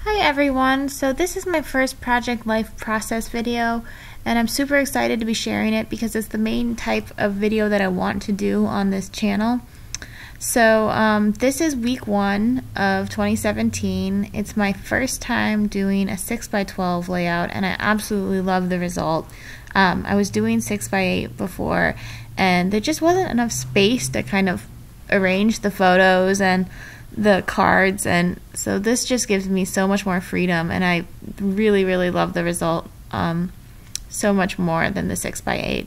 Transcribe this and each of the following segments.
Hi everyone, so this is my first Project Life process video and I'm super excited to be sharing it because it's the main type of video that I want to do on this channel. So this is week 1 of 2017. It's my first time doing a 6x12 layout and I absolutely love the result. I was doing 6x8 before and there just wasn't enough space to kind of arrange the photos and the cards, and so this just gives me so much more freedom and I really love the result so much more than the 6x8.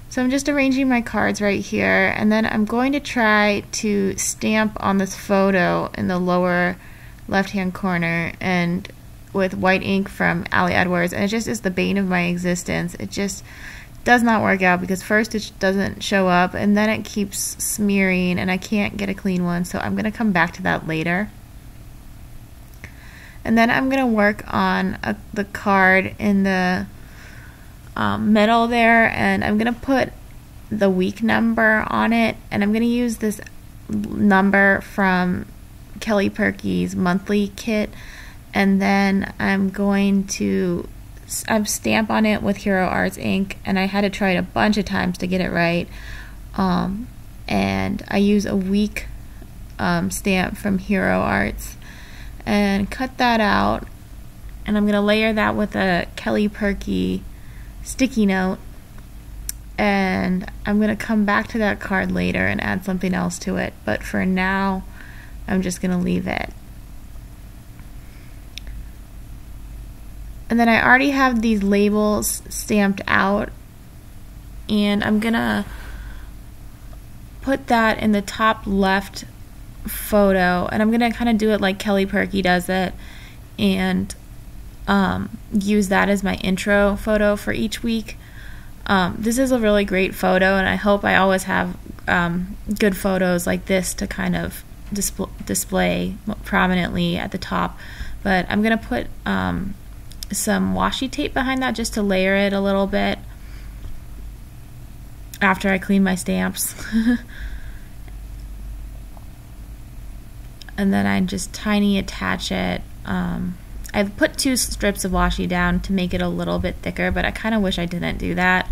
So I'm just arranging my cards right here, and then I'm going to try to stamp on this photo in the lower left hand corner and with white ink from Ali Edwards, and it just is the bane of my existence. It just does not work out because first it doesn't show up and then it keeps smearing and I can't get a clean one, so I'm going to come back to that later. And then I'm going to work on the card in the middle there, and I'm going to put the week number on it, and I'm going to use this number from Kelly Purkey's monthly kit, and then I'm going to stamp on it with Hero Arts ink, and I had to try it a bunch of times to get it right, and I use a week stamp from Hero Arts and cut that out, and I'm going to layer that with a Kelly Purkey sticky note, and I'm going to come back to that card later and add something else to it, but for now I'm just going to leave it. And then I already have these labels stamped out, and I'm gonna put that in the top left photo, and I'm gonna kind of do it like Kelly Purkey does it and use that as my intro photo for each week. This is a really great photo, and I hope I always have good photos like this to kind of display prominently at the top. But I'm gonna put some washi tape behind that just to layer it a little bit after I clean my stamps. And then I just tiny attach it. I've put 2 strips of washi down to make it a little bit thicker, but I kind of wish I didn't do that.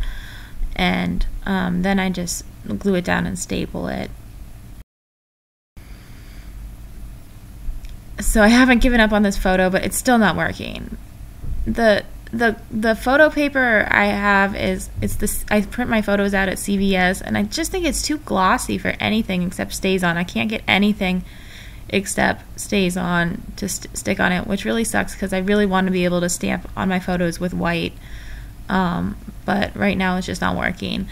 And then I just glue it down and staple it. So I haven't given up on this photo, but it's still not working. The photo paper I have I print my photos out at CVS, and I just think it's too glossy for anything except stays on. I can't get anything except stays on to stick on it, which really sucks because I really want to be able to stamp on my photos with white, but right now it's just not working.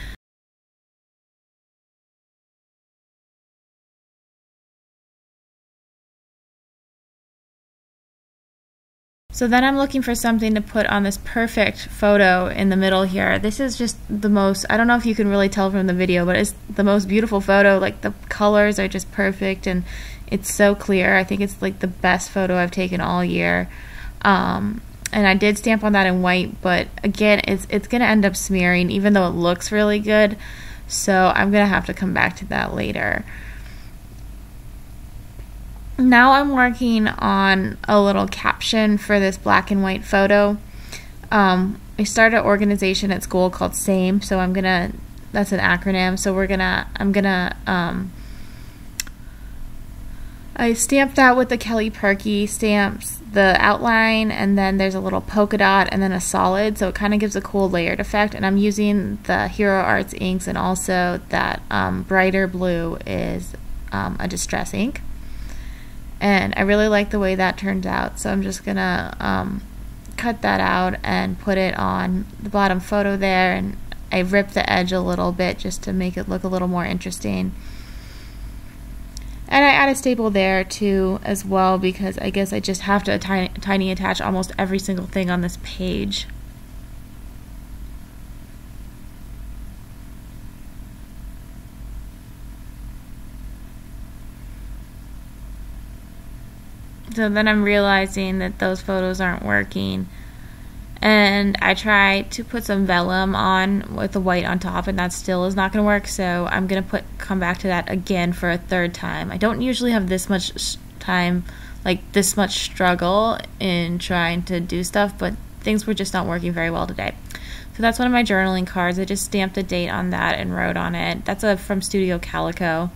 So then I'm looking for something to put on this perfect photo in the middle here. This is just the most, I don't know if you can really tell from the video, but it's the most beautiful photo. Like, the colors are just perfect and it's so clear. I think it's like the best photo I've taken all year. And I did stamp on that in white, but again, it's going to end up smearing even though it looks really good. So I'm going to have to come back to that later. Now I'm working on a little caption for this black and white photo. I started an organization at school called SAME, so that's an acronym, so I stamped that with the Kelly Purkey stamps, the outline, and then there's a little polka dot and then a solid, so it kind of gives a cool layered effect, and I'm using the Hero Arts inks, and also that brighter blue is a distress ink. And I really like the way that turned out, so I'm just gonna cut that out and put it on the bottom photo there, and I ripped the edge a little bit just to make it look a little more interesting. And I add a staple there too as well, because I guess I just have to tiny attach almost every single thing on this page. So then I'm realizing that those photos aren't working, and I try to put some vellum on with the white on top, and that still is not going to work, so I'm going to come back to that again for a third time. I don't usually have this much time, like this much struggle in trying to do stuff, but things were just not working very well today. So that's one of my journaling cards. I just stamped a date on that and wrote on it. That's from Studio Calico.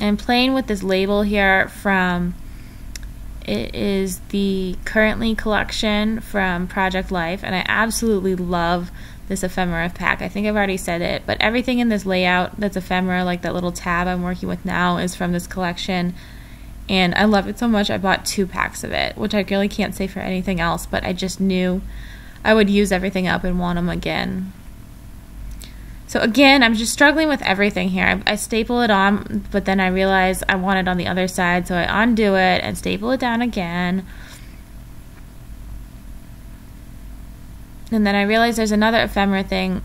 I'm playing with this label here it is the Currently collection from Project Life, and I absolutely love this ephemera pack. I think I've already said it, but everything in this layout that's ephemera, like that little tab I'm working with now, is from this collection, and I love it so much I bought 2 packs of it, which I really can't say for anything else, but I just knew I would use everything up and want them again. So again, I'm just struggling with everything here. I staple it on, but then I realize I want it on the other side, so I undo it and staple it down again. And then I realize there's another ephemera thing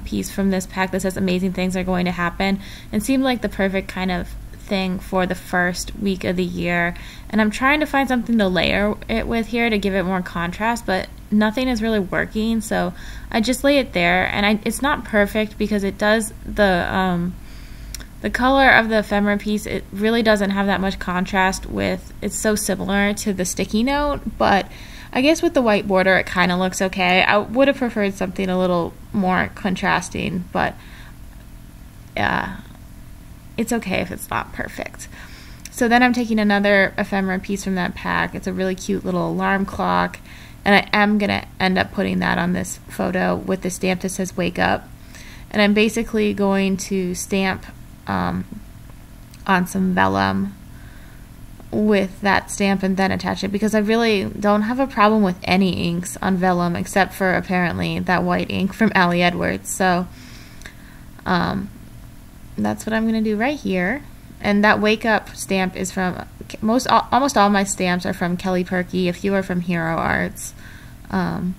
piece from this pack that says amazing things are going to happen, and seemed like the perfect kind of thing for the first week of the year. And I'm trying to find something to layer it with here to give it more contrast, but nothing is really working, so I just lay it there. And it's not perfect because it does the color of the ephemera piece, it really doesn't have that much contrast with, it's so similar to the sticky note, but I guess with the white border it kind of looks okay. I would have preferred something a little more contrasting, but it's okay if it's not perfect. So then I'm taking another ephemera piece from that pack. It's a really cute little alarm clock, and I am going to end up putting that on this photo with the stamp that says wake up. And I'm basically going to stamp on some vellum with that stamp and then attach it, because I really don't have a problem with any inks on vellum except for apparently that white ink from Allie Edwards. So that's what I'm going to do right here. And that wake up stamp is from almost all my stamps are from Kelly Purkey. A few are from Hero Arts. And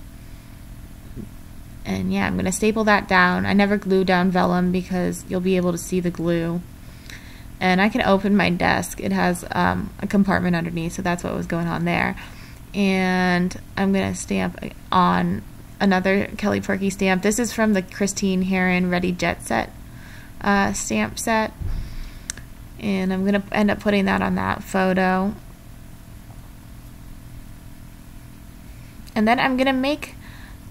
yeah, I'm going to staple that down. I never glue down vellum because you'll be able to see the glue. And I can open my desk. It has a compartment underneath, so that's what was going on there. And I'm going to stamp on another Kelly Purkey stamp. This is from the Christine Heron Ready Jet Set stamp set. And I'm going to end up putting that on that photo. And then I'm going to make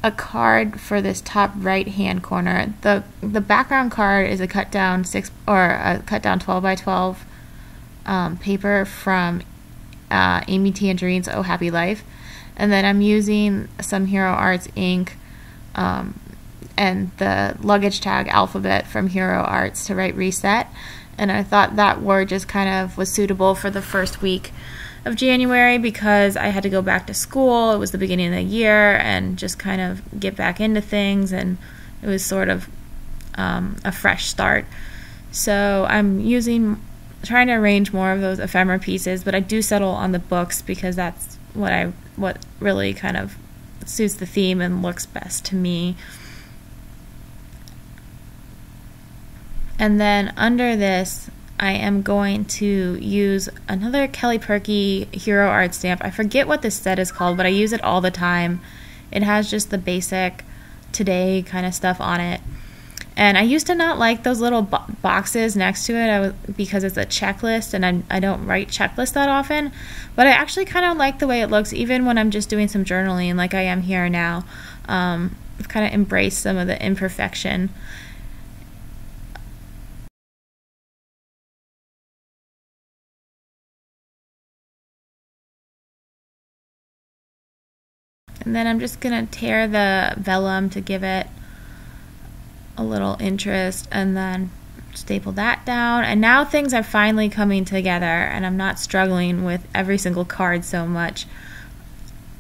a card for this top right hand corner. The background card is a cut down 12 by 12 paper from Amy Tangerine's Oh Happy Life. And then I'm using some Hero Arts ink and the luggage tag alphabet from Hero Arts to write reset. And I thought that word just kind of was suitable for the first week of January because I had to go back to school. It was the beginning of the year and just kind of get back into things, and it was sort of a fresh start. So I'm trying to arrange more of those ephemera pieces, but I do settle on the books because that's what really kind of suits the theme and looks best to me. And then under this, I am going to use another Kelly Purkey Hero Art stamp. I forget what this set is called, but I use it all the time. It has just the basic today kind of stuff on it. And I used to not like those little boxes next to it because it's a checklist, and I don't write checklists that often. But I actually kind of like the way it looks, even when I'm just doing some journaling like I am here now. I've kind of embraced some of the imperfection. And then I'm just going to tear the vellum to give it a little interest, and then staple that down. And now things are finally coming together, and I'm not struggling with every single card so much.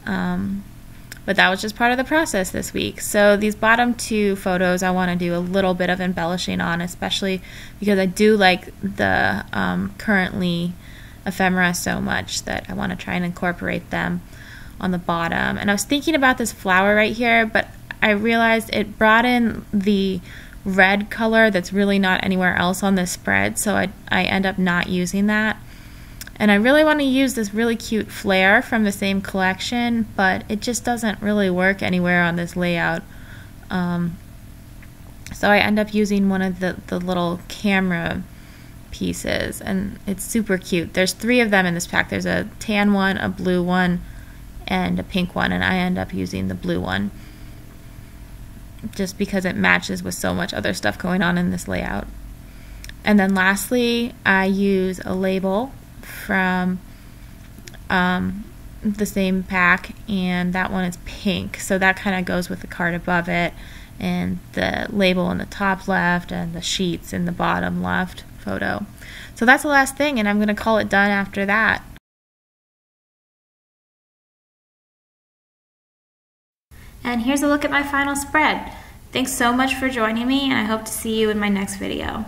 But that was just part of the process this week. So these bottom 2 photos I want to do a little bit of embellishing on, especially because I do like the currently ephemera so much that I want to try and incorporate them on the bottom. And I was thinking about this flower right here, but I realized it brought in the red color that's really not anywhere else on this spread, so I end up not using that. And I really want to use this really cute flare from the same collection, but it just doesn't really work anywhere on this layout. So So I end up using one of the little camera pieces, and it's super cute. There's 3 of them in this pack. There's a tan one, a blue one, and a pink one, and I end up using the blue one just because it matches with so much other stuff going on in this layout. And then lastly, I use a label from the same pack, and that one is pink, so that kind of goes with the card above it, and the label in the top left, and the sheets in the bottom left photo. So that's the last thing, and I'm going to call it done after that. And here's a look at my final spread. Thanks so much for joining me, and I hope to see you in my next video.